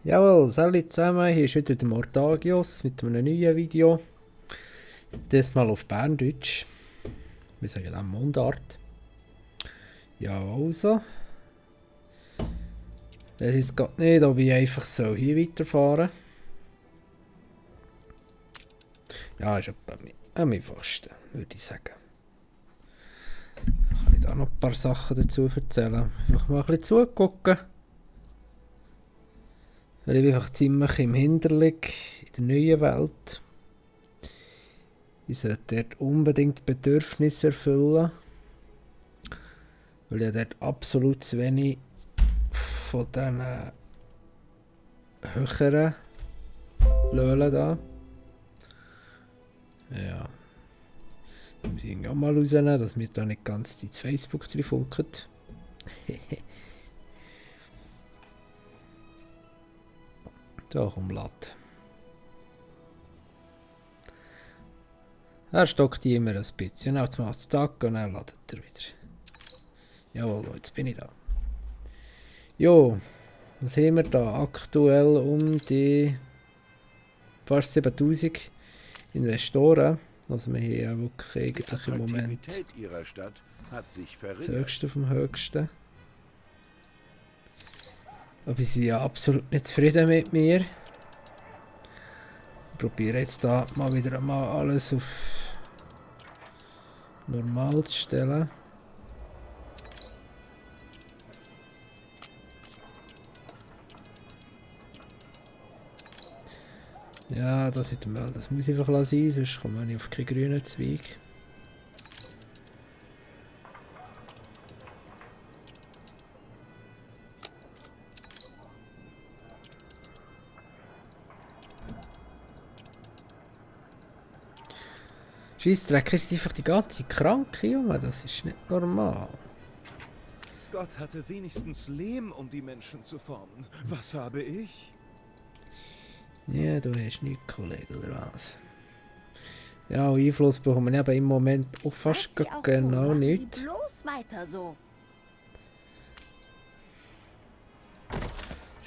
Jawohl, salut zusammen, hier ist wieder der Mortagios mit einem neuen Video. Diesmal auf Berndeutsch. Wir sagen dann Mundart. Ja, also. Es ist gerade nicht, ob ich einfach so hier weiterfahren. Ja, ist etwa am einfachsten, würde ich sagen. Kann ich da noch ein paar Sachen dazu erzählen. Einfach mal ein bisschen zugucken. Weil ich einfach ziemlich im Hinterlig in der neuen Welt. Ich sollte dort unbedingt Bedürfnisse erfüllen. Weil ich dort absolut zu wenig von diesen höheren Löhlen da. Ja. Da muss ich irgendwie auch mal rausnehmen, dass mir da nicht ganz die Facebook drin funkelt. Da komm, Latt. Er stockt die immer ein bisschen. Jetzt macht es zack und dann ladet er wieder. Jawohl, jetzt bin ich da. Jo, was haben wir da? Aktuell um die fast 7000 Investoren. Also wir haben ja wirklich eigentlich im Moment ihrer Stadt hat sich das höchste vom höchsten. Aber sie sind ja absolut nicht zufrieden mit mir. Ich probiere jetzt da mal wieder mal alles auf normal zu stellen. Ja, das muss ich einfach sein, sonst kommt man nicht auf keinen grünen Zweig. Scheissdreck, ist einfach die ganze Kranke, Junge, das ist nicht normal. Gott hatte wenigstens Lehm, um die Menschen zu formen. Was habe ich? Ja, du hast nichts, Kollege, oder was? Ja, Einfluss bekommen wir eben im Moment auch fast genau nicht. Bloß weiter so.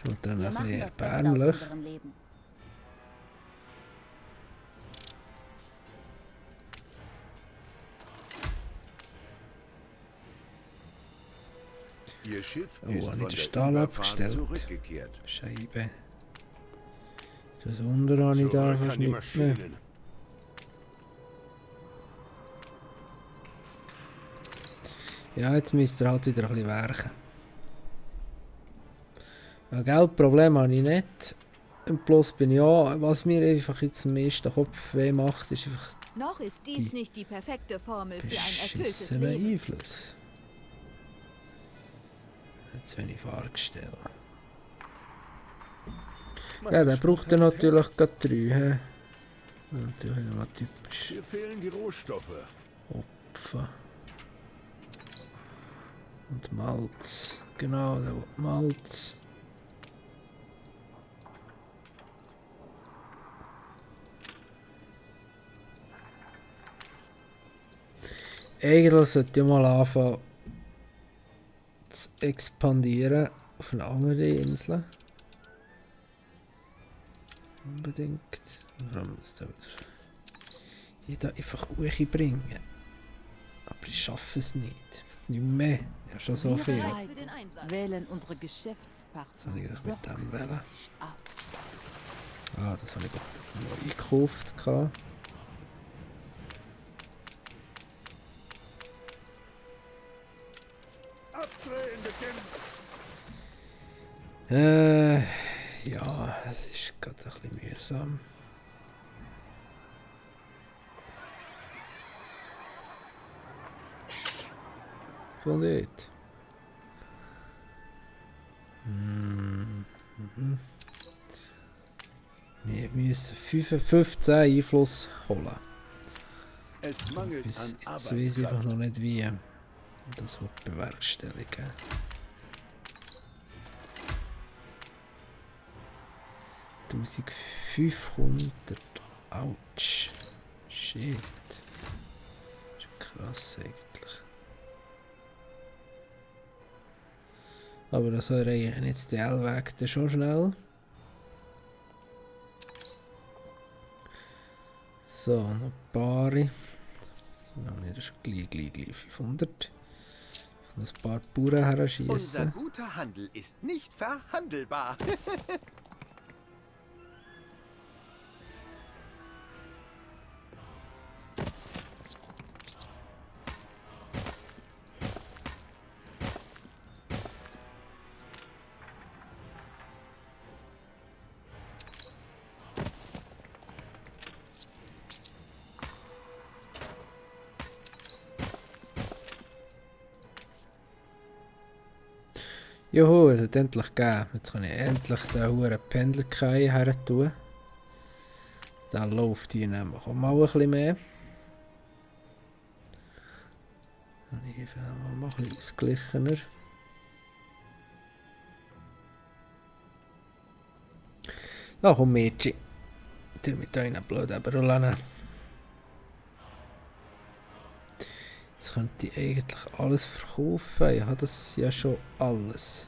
Schon dann Wir ein machen bisschen das Beste aus erbärmlich. unserem Leben. Ihr Schiff Oh, ist habe ich von den der Stahl Überfahrt abgestellt? zurückgekehrt. Scheibe. Das Wunder habe ich da fast nicht mehr. Ja, jetzt müsst ihr halt wieder ein bisschen werken. Ein Geldproblem habe ich nicht. Und bloß bin ich auch, was mir einfach jetzt am meisten Kopfweh macht, ist einfach Noch ist dies nicht die perfekte Formel für ein erfülltes beschissener Leben. Einfluss. Jetzt wenn ich Fahrgestell. Ja, der braucht er natürlich gerade 3. He? Natürlich nochmal typisch. Hier fehlen die Rohstoffe. Opfer. Und Malz. Genau, der will Malz. Eigentlich sollte ich mal anfangen zu expandieren auf eine andere Insel. Unbedingt. Vor allem das da wieder. Die da einfach hochbringen. Aber ich schaffe es nicht. Nicht mehr. Ja, schon so viel. Wählen unsere Was Geschäftspartner soll ich das mit dem wählen? sorgfältig aus. Ah, das habe ich gerade neu gekauft. Gehabt. Abdrehende Kämpfe. Ja, es ist gerade ein bisschen mühsam. So nicht. Wir müssen 15 Einfluss holen. Es mangelt Bis an jetzt weiß ich einfach Arbeitskraft. noch nicht wie. Das wird bewerkstelligen. $1500. Autsch. Shit. Das ist krass eigentlich. Aber das wäre eigentlich jetzt der L-Weg schon schnell. So, noch ein paar. Dann haben wir schon gleich 500. Noch ein paar Bauern Unser herschießen. guter Handel ist nicht verhandelbar. Juhu, es hat endlich gegeben. Jetzt kann ich endlich den huren Pendelkai her tun. Dann läuft hier nämlich auch mal ein bisschen mehr. Dann hier mal ein bisschen ausgeglichener. Da komm Mädchen. Du mit deinen blöden Brüllen. Jetzt könnte ich eigentlich alles verkaufen. Ich habe das ja schon alles.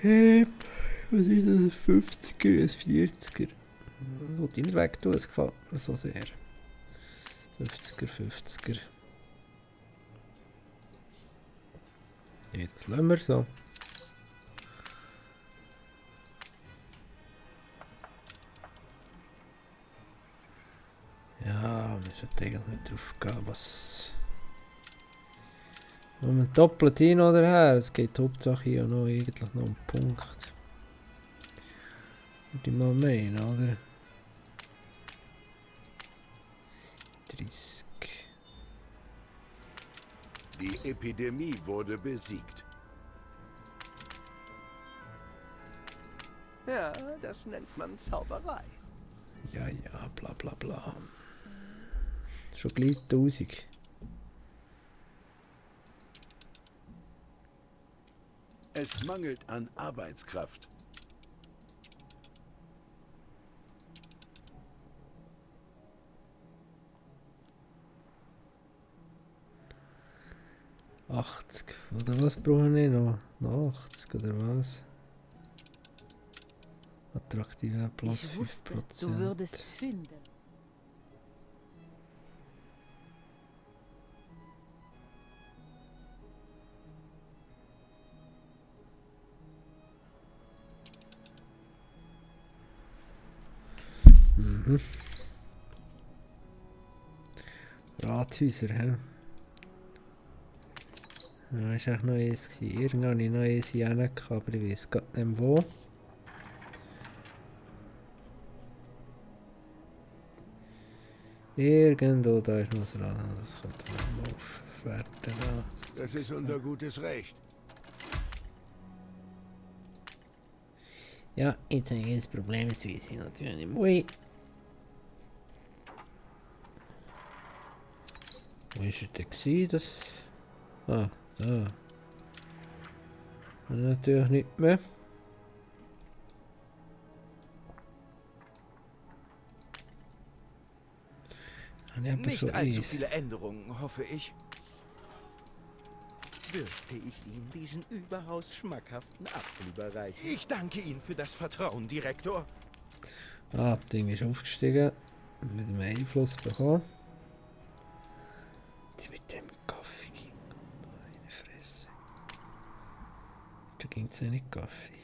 Was ist das? 50er, ein 40er. Ich will ihn weg tun, es gefällt mir so sehr. 50er, 50er. Ja, das lassen wir so. Ja, wir sollten eigentlich nicht drauf gehen, was... Wenn man doppelt hin oder her, es geht Hauptsache hier noch eigentlich noch um Punkt. Würde ich mal meinen, oder? 30. Die Epidemie wurde besiegt. Ja, das nennt man Zauberei. Ja, ja, bla bla bla. Schon gleich 1000. Es mangelt an Arbeitskraft. Oder was brauche ich noch? Noch 80 oder was? Attraktiver plus Ich wusste, 5%. du würdest finden. Mhm. Rathäuser, hä? Ja, ist auch noch eins gewesen. Irgendwann habe ich noch eins hier hingehauen, aber ich weiß gerade nicht mehr wo. Irgendwo da ist noch das Rad. Das kommt mal aufwerten. Das ist unser gutes Recht. Ja, jetzt habe ich das Problem, jetzt weiß ich natürlich nicht. Ui. Wo ist er denn gewesen, das... Ah, da. Und natürlich nicht mehr. Habe ich aber Nicht schon allzu eins. viele Änderungen, hoffe ich. Dürfte ich Ihnen diesen überaus schmackhaften Apfel überreichen? Ich danke Ihnen für das Vertrauen, Direktor. Ah, das Ding ist aufgestiegen. Mit dem Einfluss bekommen. Jetzt mit dem Kaffee ging. Meine Fresse. Da ging es ja nicht Kaffee.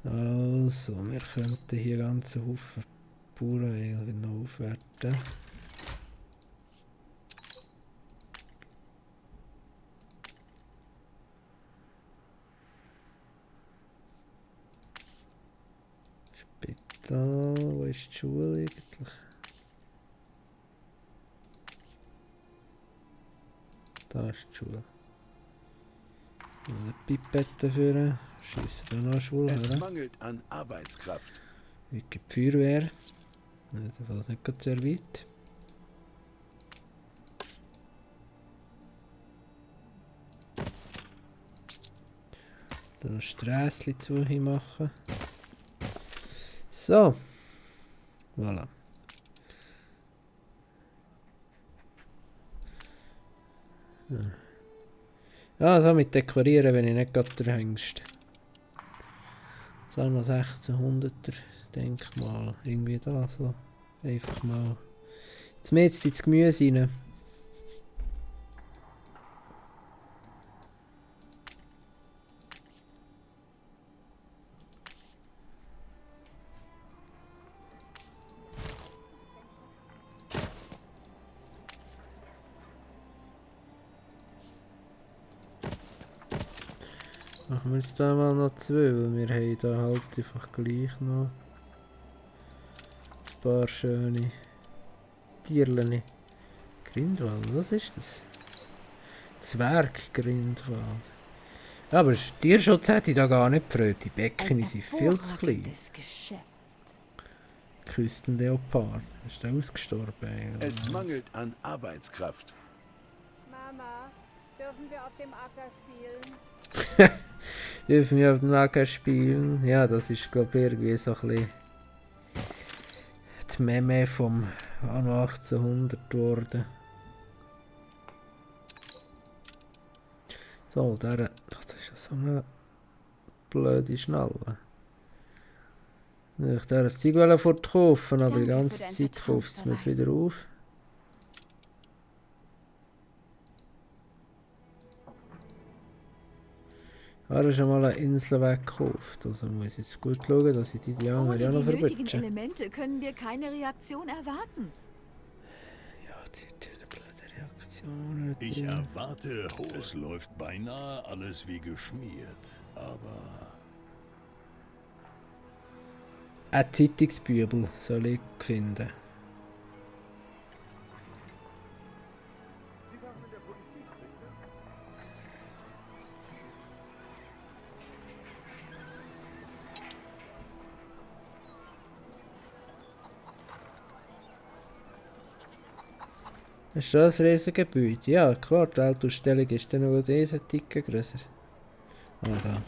Also, wir könnten hier ganze Haufen Bauern eigentlich noch aufwerten. Spital, wo ist die Schule eigentlich? Da ist die Schule. Eine Pipette führen. Schiessen wir noch Schule, Es oder? mangelt an Arbeitskraft. Wie die Feuerwehr. Jedenfalls nicht gerade sehr weit. Dann noch Strässchen zu machen. So. Voilà. Ja, so mit Dekorieren bin ich nicht gerade der Hengst. Sagen wir 1600er Denkmal. Irgendwie da so. Einfach mal. Jetzt mehr jetzt ins Gemüse rein. Machen wir jetzt da mal noch 2, weil wir haben da halt einfach gleich noch ein paar schöne Tierchen. Grindwald, was ist das? Zwerggrindwald. Ja, aber Tierschutz hätte ich da gar nicht gefreut. Die Becken sind viel zu klein. Geschäft. Küstenleopard. Ist der ausgestorben eigentlich? Es mangelt an Arbeitskraft. Mama, dürfen wir auf dem Acker spielen? Dürfen wir auf dem Lager spielen? Ja, das ist glaube ich irgendwie so ein bisschen die Meme vom Anno 1800 geworden. So, das ist ja so eine blöde Schnalle. Ich wollte das Zeug fortkaufen, aber die Danke ganze für deinen Zeit kauft es mir es wieder auf. Ah, da ist schon mal eine Insel weggekauft. Also muss ich jetzt gut schauen, dass ich die Dianer Ohne ja noch die nötigen verwünsche. Elemente können wir keine Reaktion erwarten. Ja, die eine blöde Reaktion. Ich erwarte, es läuft beinahe alles wie geschmiert, aber Ein Zeitungsbübel soll ich finden. Ist das ein Riesengebäude? Ja, klar, die Autoausstellung ist dann noch ein Riesenticken grösser. Ah, da.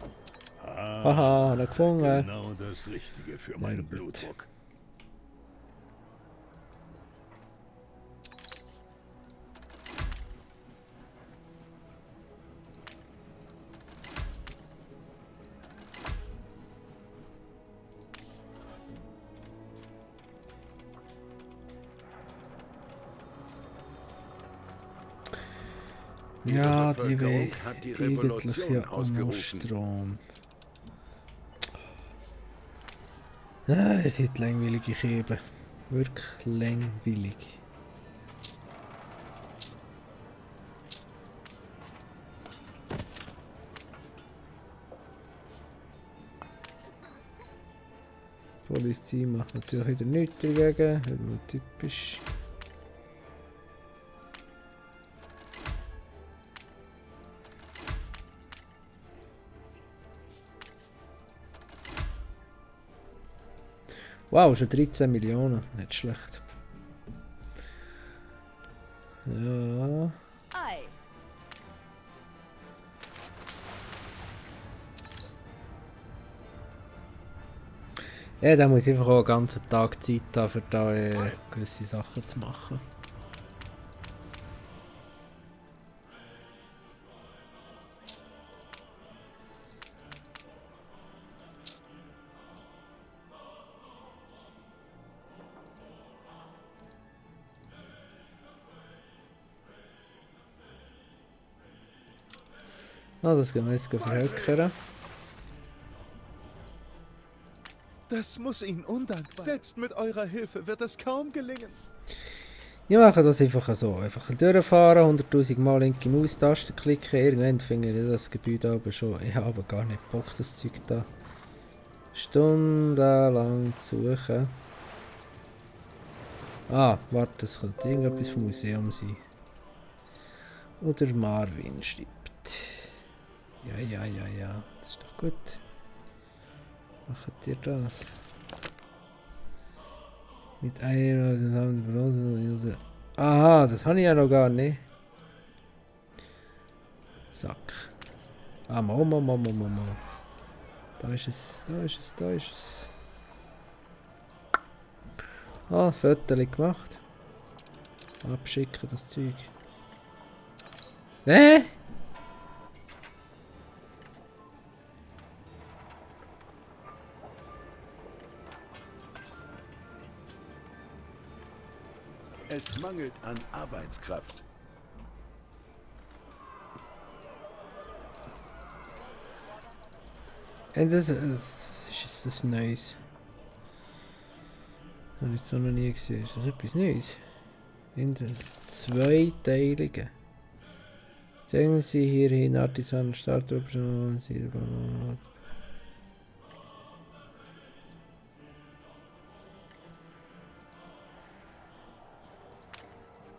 Haha, hat er gefunden. genau das Richtige für meinen gut. Blutdruck. Ja, die Bevölkerung will hat die eigentlich Revolution ja auch noch ausgerufen. Strom. Ah, ihr seid langweilige Kiebe. Wirklich langweilig. Die Polizei macht natürlich wieder nichts dagegen, immer typisch. Wow, schon 13 Millionen, nicht schlecht. Ja. Ei. Ja, da muss ich einfach auch einen ganzen Tag Zeit haben, für da gewisse Sachen zu machen. Ah, das gehen wir jetzt verhökern. Das muss Ihnen undankbar. Selbst mit eurer Hilfe wird es kaum gelingen. Ich mache das einfach so. Einfach durchfahren, 100.000 Mal linke Maustaste klicken. Irgendwann finde ich das Gebäude aber schon. Ich habe aber gar nicht Bock, das Zeug da stundenlang zu suchen. Ah, warte, das könnte irgendetwas vom Museum sein. Oder Marvin schreibt. Ja. Das ist doch gut. Macht ihr das? Mit einem Bronze. Aha, das habe ich ja noch gar nicht. Sack. Ah, mal. Da ist es. Ah, Fotos gemacht. Abschicken das Zeug. Es mangelt an Arbeitskraft. Was ist jetzt das für Neues? Habe ich so noch nie gesehen. Ist das etwas Neues? In der zweiteiligen. Zeigen Sie hierhin Artisan Startoption.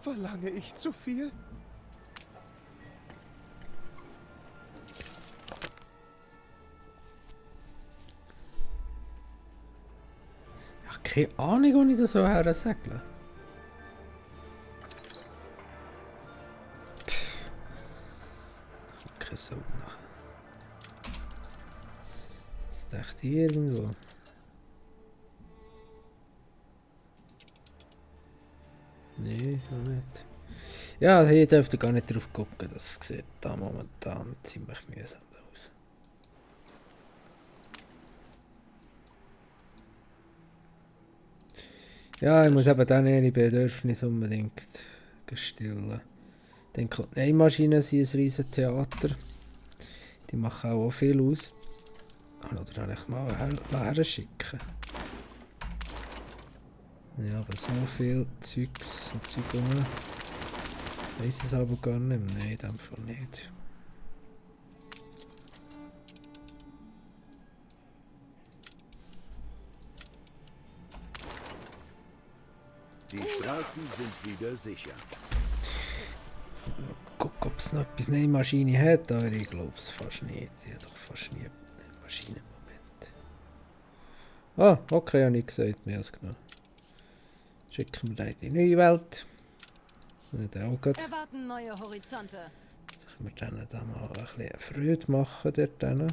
Verlange ich zu viel? Ja, keine Ahnung, wie ich das so her segle. Keine Sau nachher. Ist echt irgendwo. Nee, noch nicht. Ja, hier dürft ihr gar nicht drauf gucken. Das sieht da momentan ziemlich mühsam aus. Ja, ich muss eben dann ihre Bedürfnisse unbedingt stillen. Ich denke, die Nähmaschinen sind ein riesen Theater. Die machen auch viel aus. Oder kann ich mal her schicken? Ja, aber so viel Zeugs und Zeug rum. Weiss es aber gar nicht mehr. Nein, in dem Fall nicht. Die Straßen sind wieder sicher. Mal gucken, ob es noch etwas Nähmaschine hat, aber ich glaube es fast nicht. Ich habe doch fast nie eine Maschine im Moment. Ah, okay, habe ich gesagt, mehr als genug. Schicken wir da in die neue Welt. Und dann auch gerade. Erwarten neue Horizonte. Wir denen da mal ein bisschen Freude machen dort denen.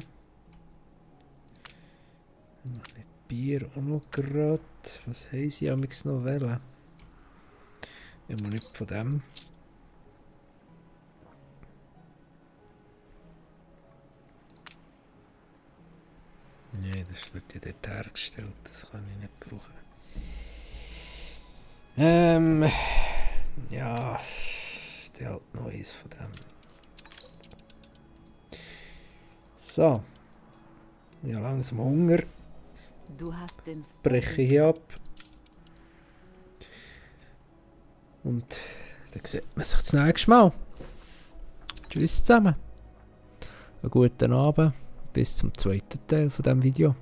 Mit Bier auch noch gerade. Was haben sie amigs noch wählen? Immer nicht von dem. Nein, das wird ja dort hergestellt. Das kann ich nicht brauchen. Ja, der hat noch eins von dem. So. Ich habe langsam Hunger. Du hast den Breche ich hier ab. Und dann sieht man sich das nächste Mal. Tschüss zusammen. Einen guten Abend. Bis zum zweiten Teil von diesem Video.